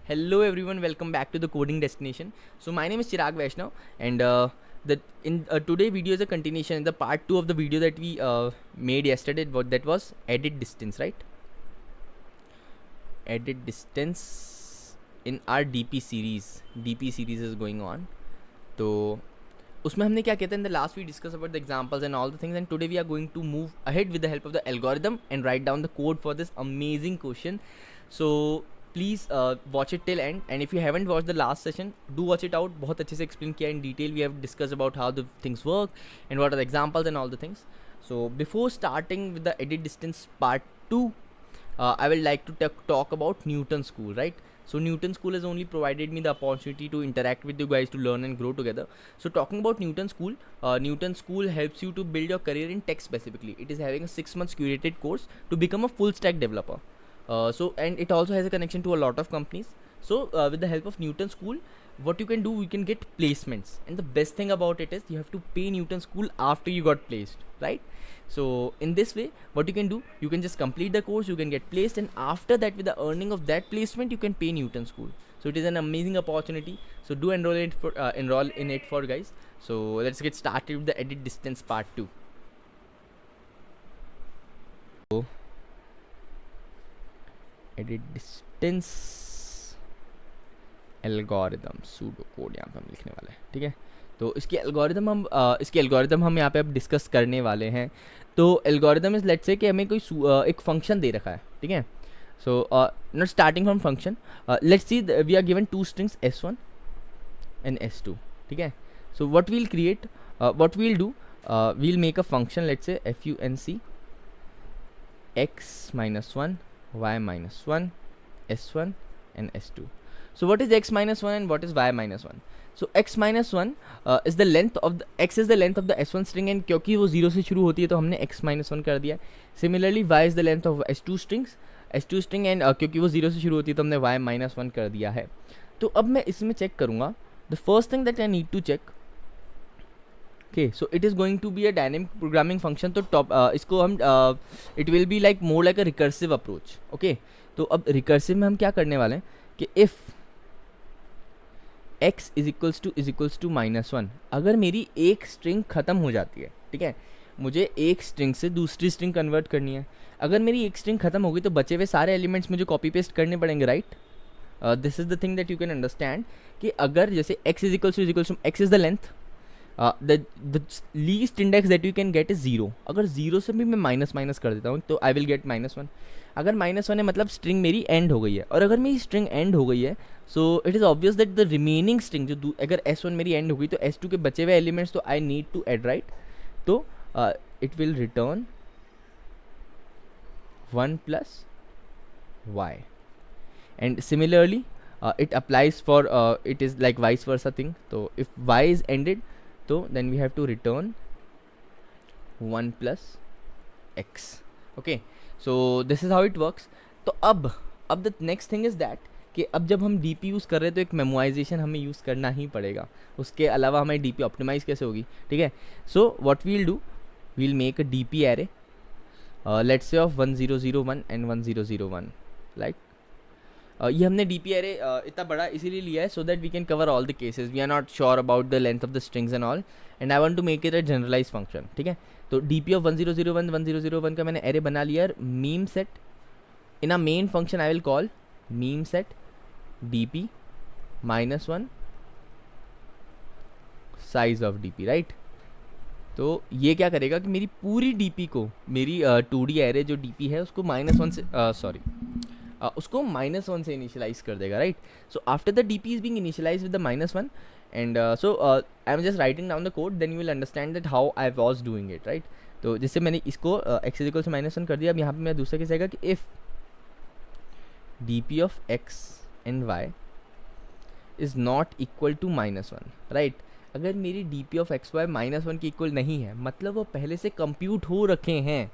Hello everyone, welcome back to the coding destination. So my name is Chirag Vaishnav, and today video is a continuation in the part 2 of the video that we made yesterday. That was edit distance, right? Edit distance in our DP series. DP series is going on. तो उसमें हमने क्या किया था? In the last we discussed about the examples and all the things, and today we are going to move ahead with the help of the algorithm and write down the code for this amazing question. So please watch it till end, and if you haven't watched the last session, do watch it out. बहुत अच्छे से explain किया in detail. We have discussed about how the things work and what are the examples and all the things. So before starting with the edit distance part 2, I would like to talk about Newton's School, right? So Newton's School has only provided me the opportunity to interact with you guys to learn and grow together. So talking about Newton's School helps you to build your career in tech specifically. It is having a 6 months curated course to become a full stack developer. And it also has a connection to a lot of companies. So with the help of Newton School, what you can do, you can get placements, and the best thing about it is you have to pay Newton School after you got placed, right? So in this way, what you can do, you can just complete the course, you can get placed, and after that, with the earning of that placement, you can pay Newton School. So it is an amazing opportunity. So do enroll in it for guys. So let's get started with the edit distance part 2. So edit distance algorithm pseudo code यहाँ पे हम लिखने वाले हैं, ठीक है? तो इसकी एल्गोरिदम हम यहाँ पे अब डिस्कस करने वाले हैं. तो एल्गोरिदम इज लेट्स से कि हमें कोई एक फंक्शन दे रखा है, ठीक है? So not starting from function, let's see we are given 2 strings s1 and s2, ठीक है? So what we'll create, what we'll do, we'll make a function let's say func x minus 1 y minus 1 s1 and s2. So what is x minus 1 and what is y minus 1? So x minus 1 is the length of the x is the length of the s1 string, and क्योंकि वो 0 से शुरू होती है तो हमने x minus 1 कर दिया. Similarly y is the length of s2 string and क्योंकि वो 0 से शुरू होती है तो हमने y minus 1 कर दिया है. तो अब मैं इसमें चेक करूँगा. The first thing that I need to check, okay, so it is going to be a dynamic programming function. तो इसको हम it will be like more like a recursive approach, okay? तो अब recursive में हम क्या करने वाले हैं कि if x is equals to -1, अगर मेरी एक स्ट्रिंग ख़त्म हो जाती है, ठीक है, मुझे एक स्ट्रिंग से दूसरी स्ट्रिंग कन्वर्ट करनी है. अगर मेरी एक स्ट्रिंग ख़त्म हो गई तो बचे हुए सारे एलिमेंट्स मुझे कॉपी पेस्ट करने पड़ेंगे, right? This is the thing that you can understand कि अगर जैसे x is equals to x is the length, the least index that you can get is 0. अगर 0 से भी मैं माइनस कर देता हूँ तो आई विल गेट -1. अगर -1 है मतलब स्ट्रिंग मेरी एंड हो गई है, और अगर मेरी स्ट्रिंग एंड हो गई है so it is obvious that the remaining string जो अगर s1 मेरी एंड हो गई तो s2 के बचे हुए एलिमेंट्स तो I need to add, right? तो it will return 1 + y, and similarly it applies for it is like vice versa thing. So if y is ended, so then we have to return 1 + x, okay? So this is how it works. तो अब the next thing is that कि अब जब हम DP use कर रहे हैं तो एक मेमोराइजेशन हमें यूज़ करना ही पड़ेगा. उसके अलावा हमें DP ऑप्टिमाइज़ कैसे होगी, ठीक है? So what we'll do, we'll make a DP array let's say of 1001 and 1001, like ये हमने DP एरे इतना बड़ा इसीलिए लिया है so that we can cover all the cases. We are not sure about the length of the strings and all, and I want to make it a generalise function, ठीक है? तो DP of 1001 का मैंने array बना लिया. Meme set in a main function I will call meme set DP -1 size of DP, right? तो ये क्या करेगा कि मेरी पूरी DP को, मेरी 2D एरे जो DP है उसको -1 से उसको -1 से इनिशियलाइज कर देगा, right? So after the DP is being initialised with the -1, and so I am just writing down the code, then you will understand that how I was doing it, right? तो जैसे मैंने इसको x is equal to -1 कर दिया. अब यहाँ पे मैं दूसरा केस आएगा कि if DP of x and y is not equal to -1, right? अगर मेरी DP of x y -1 की इक्वल नहीं है मतलब वो पहले से कंप्यूट हो रखे हैं,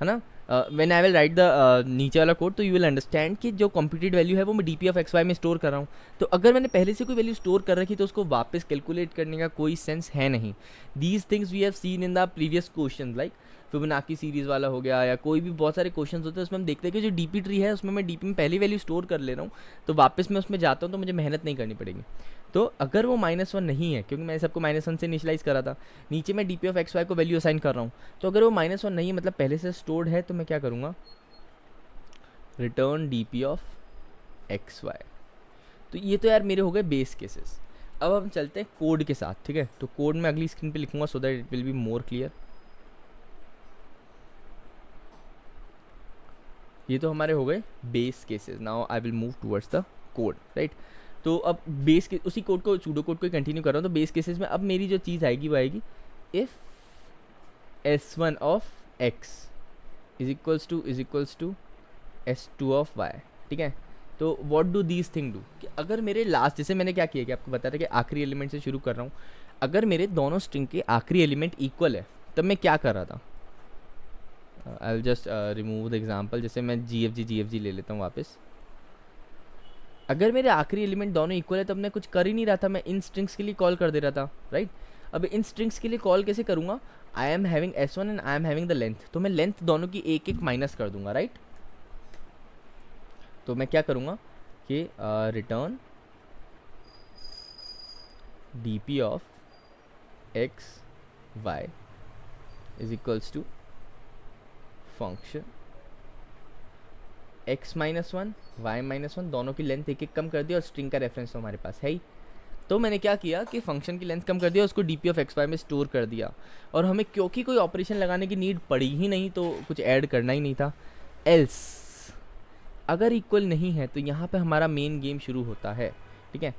है ना? When I will write the नीचे वाला कोड तो यू विल अंडरस्टैंड कि जो कंप्यूटेड वैल्यू है वो मैं DP of x y में स्टोर कर रहा हूँ. तो अगर मैंने पहले से कोई वैल्यू स्टोर कर रखी तो उसको वापस कैलकुलेट करने का कोई सेंस है नहीं. These things we have seen in the previous question, like Fibonacci series वाला हो गया, या कोई भी बहुत सारे क्वेश्चन होते हैं उसमें हम देखते हैं कि जो डीपी ट्री है उसमें मैं डीपी में पहली वैल्यू स्टोर कर ले रहा हूँ, तो वापस मैं उसमें जाता हूँ तो मुझे मेहनत नहीं करनी पड़ेगी। तो अगर वो -1 नहीं है, क्योंकि मैंने सबको -1 से इनिशलाइज करा था, नीचे मैं D P of x y को वैल्यू असाइन कर रहा हूँ, तो अगर वो -1 नहीं है मतलब पहले से स्टोर्ड है, तो मैं क्या करूँगा, return D P of x y. तो ये तो यार मेरे हो गए बेस केसेस। अब हम चलते हैं कोड के साथ, ठीक है। तो कोड मैं अगली स्क्रीन पे लिखूंगा so that it will be more clear. ये तो हमारे हो गए base cases. Now I will move towards the code, right. तो अब बेस के उसी कोड को, सूडो कोड को कंटिन्यू कर रहा हूँ। तो बेस केसेस में अब मेरी जो चीज़ आएगी वो आएगी if s1 of x is equals to s2 of y, ठीक है। तो what do these thing do, कि अगर मेरे लास्ट, जैसे मैंने क्या किया कि आपको बताया था कि आखिरी एलिमेंट से शुरू कर रहा हूँ, अगर मेरे दोनों स्ट्रिंग के आखिरी एलिमेंट इक्वल है तब मैं क्या कर रहा था, I will just remove the example. जैसे मैं जी ले लेता हूँ वापस। अगर मेरे आखिरी एलिमेंट दोनों इक्वल है तब मैं कुछ कर ही नहीं रहा था, मैं इन स्ट्रिंग्स के लिए कॉल कर दे रहा था, राइट। अब इन स्ट्रिंग्स के लिए कॉल कैसे करूँगा, I am having s1 and I am having the length, तो मैं लेंथ दोनों की एक एक माइनस कर दूंगा, राइट। तो मैं क्या करूँगा कि return D P of x y is equals to function x-1 y-1, दोनों की लेंथ एक एक कम कर दिया और स्ट्रिंग का रेफरेंस तो हमारे पास है ही। तो मैंने क्या किया कि फंक्शन की लेंथ कम कर दिया, उसको D P of x y में स्टोर कर दिया, और हमें क्योंकि कोई ऑपरेशन लगाने की नीड पड़ी ही नहीं तो कुछ ऐड करना ही नहीं था। एल्स अगर इक्वल नहीं है तो यहाँ पे हमारा मेन गेम शुरू होता है, ठीक है।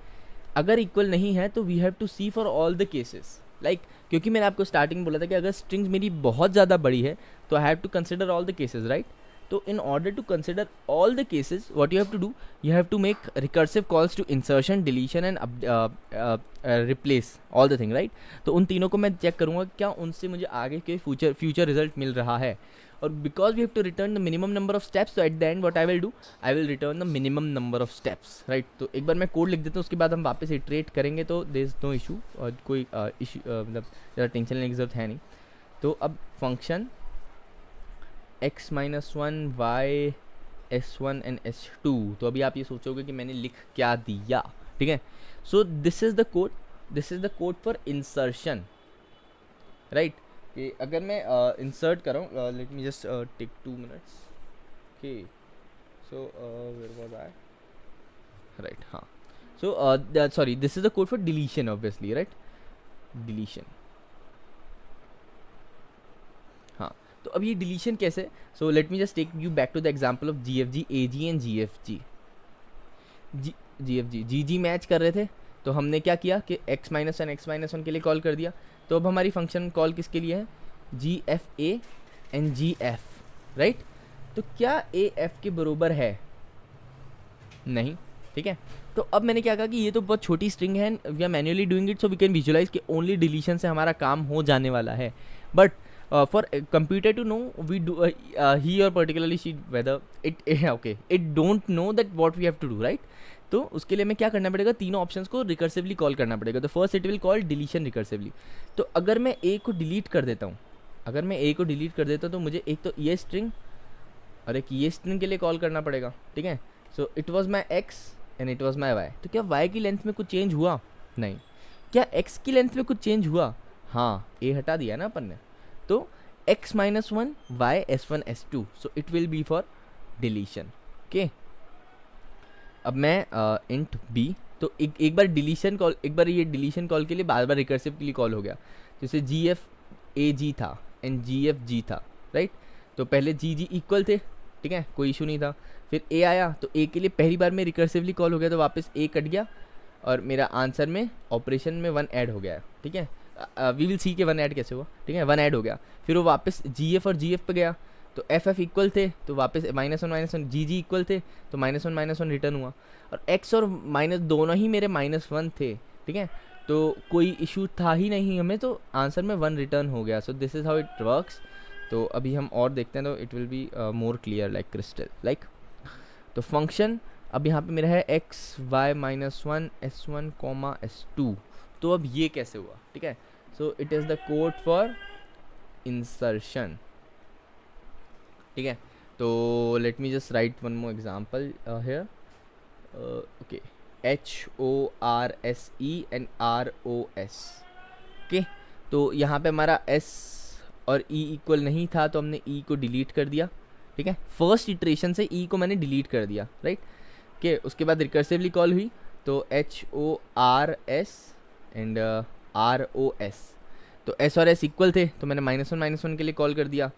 अगर इक्वल नहीं है तो we have to see for all the cases, like क्योंकि मैंने आपको स्टार्टिंग बोला था कि अगर स्ट्रिंग्स मेरी बहुत ज़्यादा बड़ी है तो I have to consider all the cases, right. तो in order to consider all the cases, what you have to do, you have to make recursive calls to insertion, deletion and replace all the thing, right। तो उन तीनों को मैं check करूँगा क्या उनसे मुझे आगे के फ्यूचर रिजल्ट मिल रहा है, और because we have to return the minimum number of steps, तो at the end what I will do, I will return the minimum number of steps, right. तो एक बार मैं कोड लिख देता हूँ, उसके बाद हम वापस इटरेट करेंगे, तो देयर इज नो इशू, और कोई इशू मतलब ज़्यादा टेंशन लेने की जरूरत है नहीं। तो अब function x-1 y s1 and s2, तो अभी आप ये सोचोगे कि मैंने लिख क्या दिया, ठीक है। So this is the code for insertion, right. कि अगर मैं इंसर्ट कर रहा हूँ, let me just take 2 minutes, okay. So where was I, right, हाँ। So sorry, this is the code for deletion, obviously, right, deletion. हाँ, तो अब ये डिलीशन कैसे, so let me just take you back to the example of GFG, AG and GFG। GFG GG match कर रहे थे, तो हमने क्या किया कि x-1 के लिए कॉल कर दिया। तो अब हमारी फंक्शन कॉल किसके लिए है, GFA एंड GF, राइट। तो क्या AF के बराबर है, नहीं, ठीक है। तो अब मैंने क्या कहा कि ये तो बहुत छोटी स्ट्रिंग है, we are manually doing it, so we can visualise कि ओनली डिलीशन से हमारा काम हो जाने वाला है। But for a computer to know, we do he or particularly she, whether it okay, it don't know that what we have to do, right। तो उसके लिए हमें क्या करना पड़ेगा, तीनों ऑप्शंस को रिकर्सिवली कॉल करना पड़ेगा। तो first it will call deletion recursively. तो अगर मैं ए को डिलीट कर देता हूँ, तो मुझे एक तो ये स्ट्रिंग और एक ये स्ट्रिंग के लिए कॉल करना पड़ेगा, ठीक है। So it was my x and it was my y. तो क्या वाई की लेंथ में कुछ चेंज हुआ, नहीं। क्या एक्स की लेंथ में कुछ चेंज हुआ, हाँ, ए हटा दिया ना अपन ने। तो x-1 y s1 s2, so it will be for deletion, okay. अब मैं इंट b, तो एक बार डिलीशन कॉल, एक बार ये डिलीशन कॉल के लिए बार बार रिकर्सिव के लिए कॉल हो गया। जैसे GFAG था एंड GFG था, राइट। तो पहले GG इक्वल थे, ठीक है, कोई इशू नहीं था। फिर A आया तो A के लिए पहली बार में रिकर्सिवली कॉल हो गया, तो वापस A कट गया और मेरा आंसर में ऑपरेशन में 1 ऐड हो गया, ठीक है। वी विल सी के 1 ऐड कैसे हुआ, ठीक है, 1 ऐड हो गया। फिर वो वापस GF और GF पे गया, तो FF इक्वल थे, तो वापस -1 GG इक्वल थे, तो -1 रिटर्न हुआ। और x और माइनस दोनों ही मेरे -1 थे, ठीक है, तो कोई इशू था ही नहीं हमें, तो आंसर में 1 रिटर्न हो गया। सो this is how it works. तो अभी हम और देखते हैं, तो it will be more clear like crystal, like. तो फंक्शन अब यहाँ पे मेरा है x-y-1 s1, s2। तो अब ये कैसे हुआ, ठीक है। So it is the code for insertion, ठीक है. तो late me just right one more example here. Okay, HORSE and ROS. Okay, तो यहाँ पे हमारा S और E इक्वल नहीं था तो हमने E को डिलीट कर दिया. ठीक है, फर्स्ट इटरेशन से E को मैंने डिलीट कर दिया, राइट. ओके, उसके बाद रिकर्सिवली कॉल हुई तो HORS एंड ROS. तो S और S इक्वल थे तो मैंने -1 के लिए कॉल कर दिया.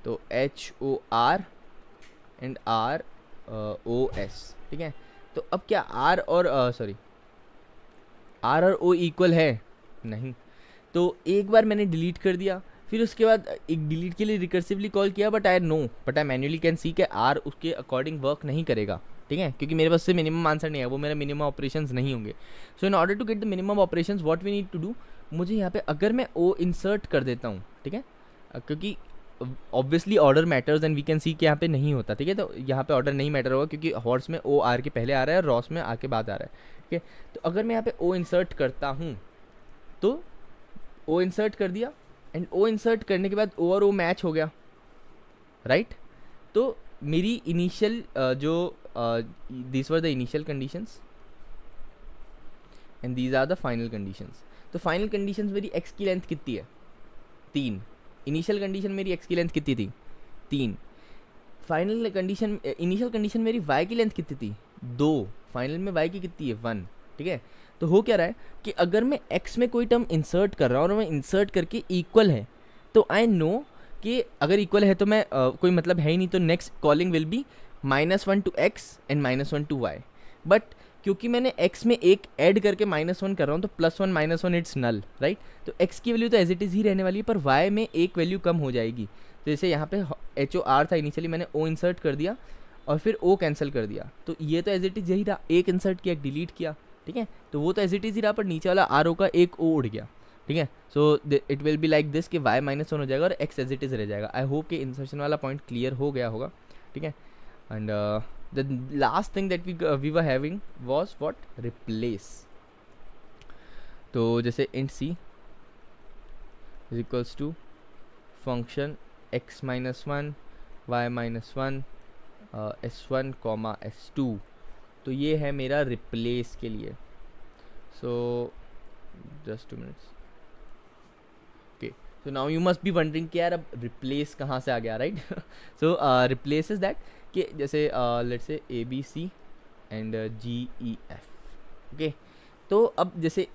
तो HOR एंड ROS. ठीक है, तो अब क्या R और R और O इक्वल है? नहीं. तो एक बार मैंने डिलीट कर दिया, फिर उसके बाद एक डिलीट के लिए रिकर्सिवली कॉल किया, but I manually can see कि R उसके अकॉर्डिंग वर्क नहीं करेगा. ठीक है, क्योंकि मेरे पास से मिनिमम आंसर नहीं है, वो मेरा मिनिमम ऑपरेशंस नहीं होंगे. So in order to get the minimum operations what we need to do, मुझे यहाँ पे अगर मैं O इंसर्ट कर देता हूँ, ठीक है, क्योंकि obviously order matters and we can see कि यहाँ पे नहीं होता. ठीक है, तो यहाँ पे ऑर्डर नहीं मैटर होगा क्योंकि हॉर्स में O R के पहले आ रहा है और रॉस में R के बाद आ रहा है. ठीक है, तो अगर मैं यहाँ पे O इंसर्ट करता हूँ तो O इंसर्ट कर दिया एंड O इंसर्ट करने के बाद O और O मैच हो गया, राइट. तो मेरी initial this were the initial conditions and these are the final conditions. तो फाइनल कंडीशंस मेरी x की लेंथ कितनी है? 3. इनिशियल कंडीशन मेरी x की लेंथ कितनी थी? 3. फाइनल कंडीशन इनिशियल कंडीशन मेरी y की लेंथ कितनी थी? 2. फाइनल में y की कितनी है? 1. ठीक है, तो हो क्या रहा है कि अगर मैं x में कोई टर्म इंसर्ट कर रहा हूँ और मैं इंसर्ट करके इक्वल है तो आई नो कि अगर इक्वल है तो मैं कोई मतलब है ही नहीं, तो next calling will be -1 to x and -1 to y. But क्योंकि मैंने x में एक ऐड करके -1 कर रहा हूँ तो +1 -1 इट्स नल, राइट. तो x की वैल्यू तो एज इट इज़ ही रहने वाली है, पर y में एक वैल्यू कम हो जाएगी. तो जैसे यहाँ पे HOR था इनिशियली, मैंने O इंसर्ट कर दिया और फिर O कैंसिल कर दिया, तो ये तो एज इट इज़ यही रहा. एक इंसर्ट किया, डिलीट किया, ठीक है, तो वो तो एज इट इज़ ही रहा, पर नीचे वाला RO का एक O उड़ गया. ठीक है, so it will be like this कि y -1 हो जाएगा और x एज इट इज़ रह जाएगा. आई होप कि इंसर्शन वाला पॉइंट क्लियर हो गया होगा. ठीक है, and the last thing that we were having was what? Replace. तो जैसे int c is equals to function x -1 y -1 s1 s2. तो ये है मेरा replace के लिए. So just 2 minutes. Okay, so now you must be wondering कि यार अब replace कहाँ से आ गया, right? So replace is that कि जैसे let's say ABC and GEF. Okay, तो अब जैसे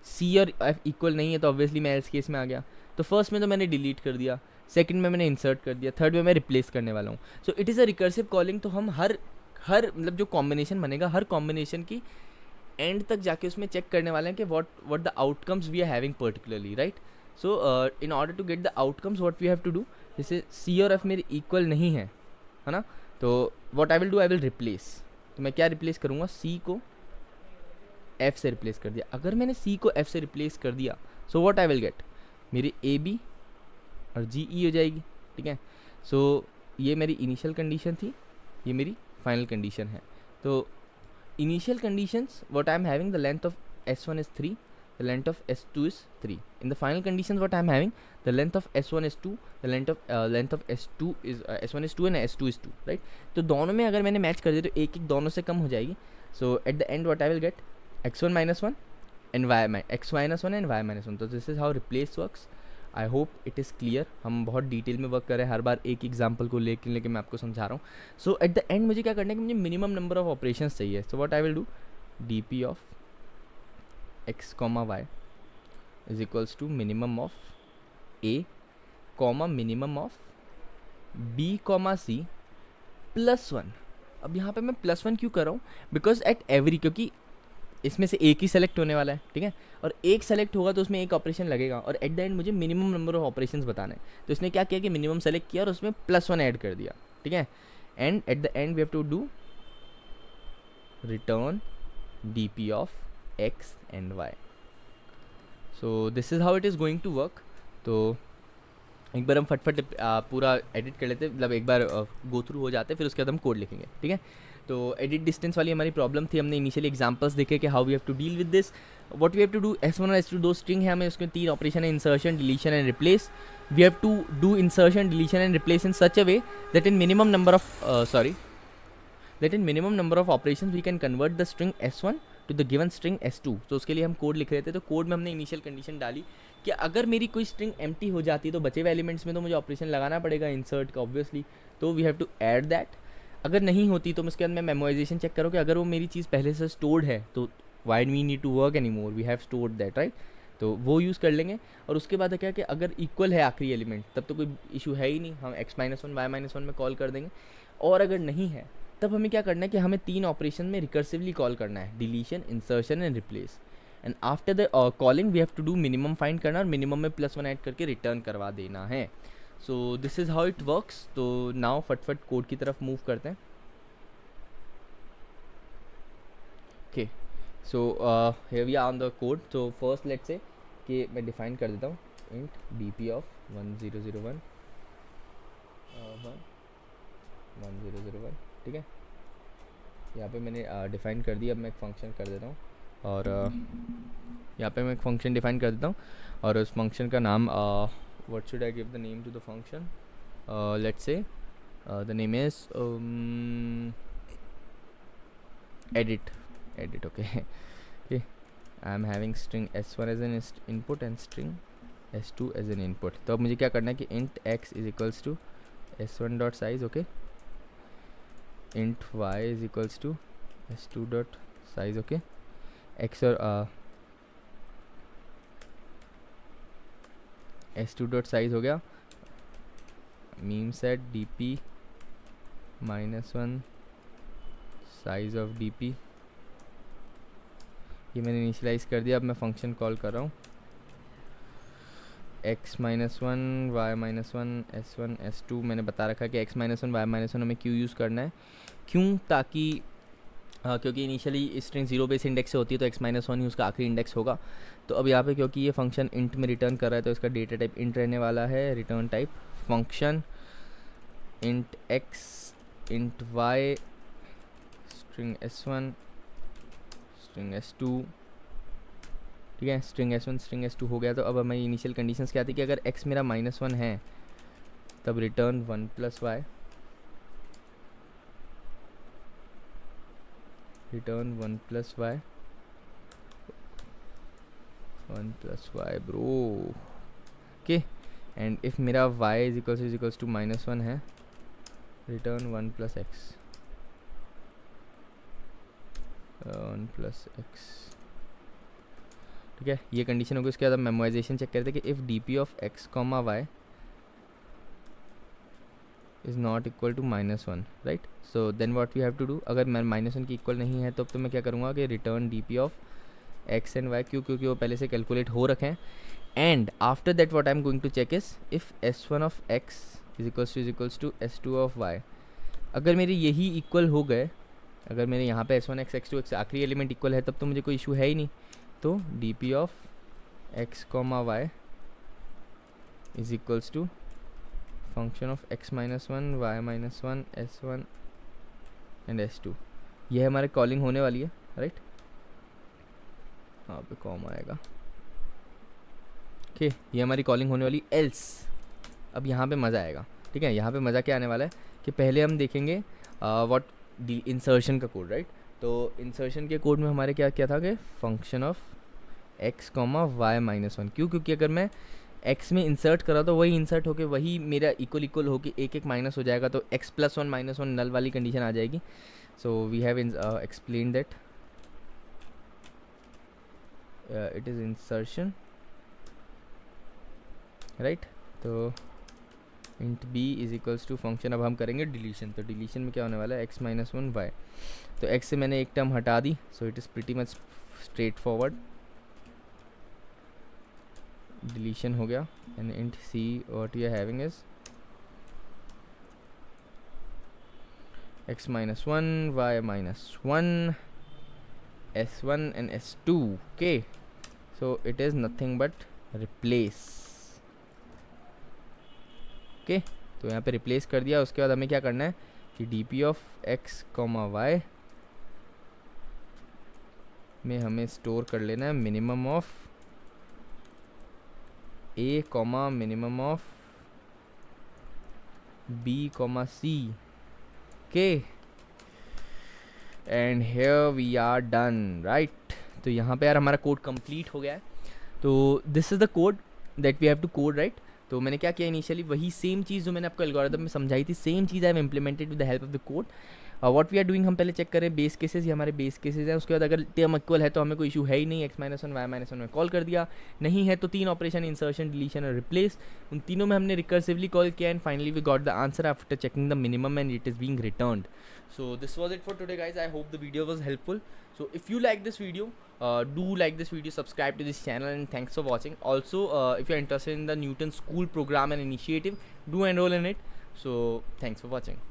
C और F इक्वल नहीं है तो ऑब्वियसली मैं एल्स केस में आ गया. तो फर्स्ट में तो मैंने डिलीट कर दिया, सेकंड में मैंने इंसर्ट कर दिया, थर्ड में मैं रिप्लेस करने वाला हूँ. सो it is a recursive calling. तो हम हर मतलब जो कॉम्बिनेशन बनेगा, हर कॉम्बिनेशन की एंड तक जाके उसमें चेक करने वाले हैं कि what the outcomes we are having particularly, right. So in order to get the outcomes what we have to do, जैसे C और F मेरे इक्वल नहीं है ना, तो what I will do, I will replace. तो मैं क्या रिप्लेस करूँगा? C को F से रिप्लेस कर दिया. अगर मैंने C को F से रिप्लेस कर दिया so what I will get, मेरी AB और GE हो जाएगी. ठीक है, सो ये मेरी इनिशियल कंडीशन थी, ये मेरी फाइनल कंडीशन है. तो initial conditions what I am having, the length of S1 is 3, the length of S2 is 3. In the final conditions what I am having, the length of S1 is 2, the length of S2 is S1 is 2 and S2 is 2, right. तो दोनों में अगर मैंने match कर दिया तो एक एक दोनों से कम हो जाएगी. So at the end what I will get, x1 -1 and x -1 and y -1. तो this is how replace works. I hope it is clear. हम बहुत डिटेल में वर्क कर रहे हैं, हर बार एक एग्जाम्पल को लेके मैं आपको समझा रहा हूँ. सो एट द एंड मुझे क्या करना है कि मुझे मिनिमम नंबर ऑफ ऑपरेशंस चाहिए. So what I will do, dp of x, y is equals to minimum of a, minimum of b, c +1. अब यहाँ पे मैं +1 क्यों कर रहा हूँ? बिकॉज एट एवरी, क्योंकि इसमें से एक ही सेलेक्ट होने वाला है, ठीक है, और एक सेलेक्ट होगा तो उसमें एक ऑपरेशन लगेगा और एट द एंड मुझे मिनिमम नंबर ऑफ ऑपरेशंस बताना है. तो इसने क्या किया कि मिनिमम सेलेक्ट किया और उसमें +1 ऐड कर दिया. ठीक है, and at the end we have to do return dp of x and y. So this is how it is going to work. तो एक बार हम फटफट पूरा एडिट कर लेते हैं, मतलब एक बार गो थ्रू हो जाते हैं, फिर उसके बाद हम कोड लिखेंगे. ठीक है, तो एडिट डिस्टेंस वाली हमारी प्रॉब्लम थी. हमने इनिशियली एग्जांपल्स देखे कि how we have to deal with this. What we have to do, S1 और S2 दो स्ट्रिंग है, हमें उसके 3 ऑपरेशन है, insertion, deletion and replace. We have to do insertion, deletion and replace in such a way that in minimum number of that in minimum number of operations we can convert the string S1 to the given string S2. तो उसके लिए हम code लिख रहे थे, तो code में हमने इनिशियल कंडीशन डाली कि अगर मेरी कोई स्ट्रिंग एम्प्टी हो जाती है तो बचे हुए एलिमेंट्स में तो मुझे ऑपरेशन लगाना पड़ेगा इंसर्ट का ऑब्वियसली, तो we have to add that. अगर नहीं होती तो मैं उसके बाद मैं मेमोराइजेशन चेक करूँ कि अगर वो मेरी चीज़ पहले से स्टोर्ड है तो why we need to work any more, we have stored that, right. तो वो यूज़ कर लेंगे. और उसके बाद क्या कि अगर इक्वल है आखिरी एलिमेंट तब तो कोई इशू है ही नहीं, हम x-1 y-1 में कॉल कर देंगे. और अगर नहीं है तब हमें क्या करना है कि हमें 3 ऑपरेशन में रिकर्सिवली कॉल करना है, deletion, insertion and replace. And after the calling we have to do minimum find करना और मिनिमम में +1 ऐड करके रिटर्न करवा देना है. So this is how it works. तो नाउ फटफट कोड की तरफ मूव करते हैं. Okay, so here we are on the code. तो फर्स्ट लेट्स से कि मैं डिफाइन कर देता हूँ इंट dp ऑफ 1001 1001, ठीक है. यहाँ पे मैंने डिफ़ाइन कर दिया. अब मैं एक फंक्शन कर देता हूँ और यहाँ पे मैं एक फंक्शन डिफ़ाइन कर देता हूँ और उस फंक्शन का नाम what should I give the name to the function. Let's say the name is edit. Okay. I am having string S1 as an input and string S2 as an input. तो अब मुझे क्या करना है कि int x is equals to S1 dot size, okay, int y is equals to S2 dot size, okay, x और S2 dot size हो गया. meme set dp -1 size of dp, ये मैंने इनिशियलाइज़ कर दिया. अब मैं फंक्शन कॉल कर रहा हूँ x-1 y-1 s1 s2. मैंने बता रखा है कि x-1 y-1 हमें क्यों यूज़ करना है, क्यों, ताकि क्योंकि इनिशियली स्ट्रिंग 0 बेस इंडेक्स से होती है तो x-1 ही उसका आखिरी इंडेक्स होगा. तो अब यहाँ पे क्योंकि ये फंक्शन इंट में रिटर्न कर रहा है तो इसका डेटा टाइप इंट रहने वाला है. Return type function int x int y string s1 string S2, ठीक है. स्ट्रिंग S1 स्ट्रिंग S2 हो गया. तो अब हमारी इनिशियल कंडीशंस क्या थी कि अगर x मेरा -1 है तब return 1 + y, return 1 + y, 1 + y bro, okay. And if मेरा y इज इक्वल्स टू -1 है, रिटर्न 1 + x, 1 + x, ठीक है. ये कंडीशन होगी. उसके बाद हम मेमोराइजेशन चेक करते हैं कि if dp of x, y is not equal to -1, right. So then what we have to do, अगर मैं -1 की इक्वल नहीं है तो मैं क्या करूँगा कि return dp of x and y, क्योंकि वो पहले से कैलकुलेट हो रखे हैं. And after that what I am going to check is if s1 of x is equals to s2 of y. अगर मेरे यही इक्वल हो गए, अगर मेरे यहाँ पे s1 x x2 x आखिरी एलिमेंट इक्वल है तब तो मुझे कोई इशू है ही नहीं. तो dp of x, y is equals to function of x-1 y-1 s1 and s2. यह हमारे कॉलिंग होने वाली है, राइट. यहाँ पे कॉम आएगा, ओके. ये हमारी कॉलिंग होने वाली. एल्स अब यहाँ पे मज़ा आएगा, ठीक है. यहाँ पे मज़ा क्या आने वाला है कि पहले हम देखेंगे व्हाट इंसर्शन का कोड, राइट. तो इंसर्शन के कोड में हमारे क्या क्या था कि फंक्शन ऑफ x, y-1. क्यों, क्योंकि अगर मैं x में इंसर्ट करा तो वही इंसर्ट होके वही मेरा इक्वल होके एक माइनस हो जाएगा, तो x + 1 -1 नल वाली कंडीशन आ जाएगी. So we have explain that it is insertion, right. तो int b is equals to function. अब हम करेंगे डिलीशन. तो डिलीशन में क्या होने वाला है, x -1 y. तो x से मैंने एक टर्म हटा दी, so it is pretty much straightforward. Deletion हो गया. And int c what you are having is x -1 y-1 s1 and s2, okay. So it is nothing but replace, okay. तो यहाँ पे रिप्लेस कर दिया. उसके बाद हमें क्या करना है कि dp ऑफ x, y में हमें स्टोर कर लेना है minimum of a comma minimum of b comma c के and here we are done right. तो यहाँ पे यार हमारा कोड कंप्लीट हो गया है। तो this is the code that we have to code right. तो मैंने क्या किया इनिशियली वही सेम चीज़ जो मैंने आपको एल्गोरिथम में समझाई थी, सेम चीज़ I have implemented with the help of the code. What we are doing, हम पहले चेक करें बेस केसेस, ये हमारे बेस केसेस हैं। उसके बाद अगर टर्म इक्वल है तो हमें कोई इशू है ही नहीं, x-1 y-1 में कॉल कर दिया। नहीं है तो 3 ऑपरेशन इंसर्शन डिलीशन और रिप्लेस, उन तीनों में हमने रिकर्सिवली कॉल किया and finally we got the answer after checking the minimum and it is being returned. So this was it for today guys. I hope the video was helpful. So if you like this video, do like this video, subscribe to this channel and thanks for watching. Also if you're interested in the Newton School program and initiative, do enroll in it. So thanks for watching.